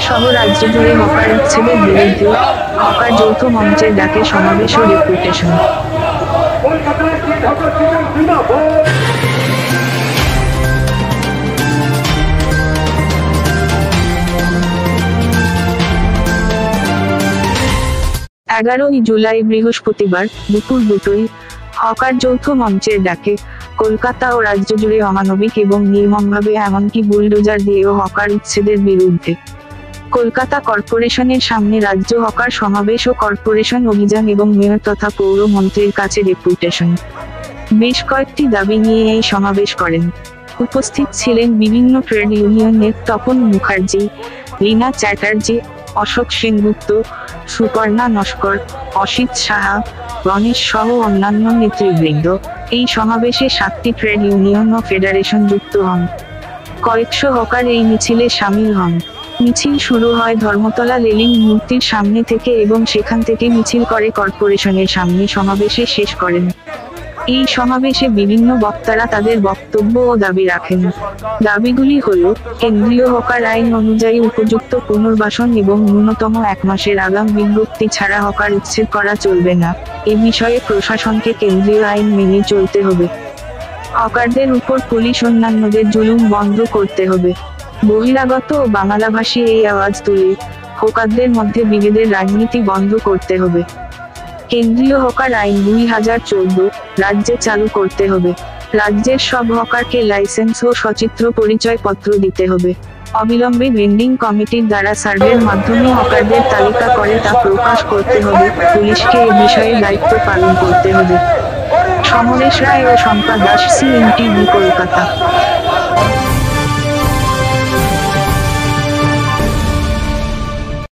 সহ রাজ্য জুড়ে হকার উচ্ছেদের বিরুদ্ধে হকার যৌথ মঞ্চের ডাকে সমাবেশ ও ডেপুটেশন। 11ই জুলাই বৃহস্পতিবার দুপুর 2টায় হকার যৌথ মঞ্চের ডাকে কলকাতা ও রাজ্য জুড়ে অমানবিক এবং নির্মমভাবে এমনকি বুলডোজার দিয়েও হকার উচ্ছেদের বিরুদ্ধে কলকাতা কর্পোরেশনের সামনে রাজ্য হকার সমাবেশ ও কর্পোরেশন অভিযান এবং মেয়র তথা পৌর মন্ত্রীর কাছে ডেপুটেশন। বেশ কয়েকটি দাবি নিয়ে এই সমাবেশ করেন। উপস্থিত ছিলেন বিভিন্ন ট্রেড ইউনিয়নের তপন মুখার্জি, লীনা চ্যাটার্জি, অশোক সেনগুপ্ত, সুপর্ণা নস্কর, অসিত সাহা, গণেশ সহ অন্যান্য নেতৃবৃন্দ। এই সমাবেশে 7টি ট্রেড ইউনিয়ন ও ফেডারেশন যুক্ত হন। কয়েকশো হকার এই মিছিলে সামিল হন। মিছিল শুরু হয় ধর্মতলা রেলিং মূর্তির সামনে থেকে এবং সেখান থেকে মিছিল করে কর্পোরেশনের সামনে সমাবেশে শেষ করেন। এই সমাবেশে বিভিন্ন বক্তারা তাদের বক্তব্য ও দাবি রাখেন। দাবিগুলি হল কেন্দ্রীয় হকার আইন অনুযায়ী উপযুক্ত পুনর্বাসন এবং ন্যূনতম 1 মাসের আগাম বিজ্ঞপ্তি ছাড়া হকার উচ্ছেদ করা চলবে না। এ বিষয়ে প্রশাসনকে কেন্দ্রীয় আইন মেনে চলতে হবে। হকারদের উপর পুলিশ অন্যান্যদের জুলুম বন্ধ করতে হবে। বহিরাগত ও বাংলাভাষী এই আওয়াজ তুলে হকারদের মধ্যে বিভেদের রাজনীতি বন্ধ করতে হবে। কেন্দ্রীয় হকার আইন 2014 রাজ্যে চালু করতে হবে। রাজ্যের সব হকারকে লাইসেন্স ও সচিত্র পরিচয় পত্র দিতে হবে। অবিলম্বে ভেন্ডিং কমিটির দ্বারা সার্ভের মাধ্যমে হকারদের তালিকা করে তা প্রকাশ করতে হবে। পুলিশকে এ বিষয়ে দায়িত্ব পালন করতে হবে। সমরেশ রায় ও শম্পা দাস, CNTV, কলকাতা।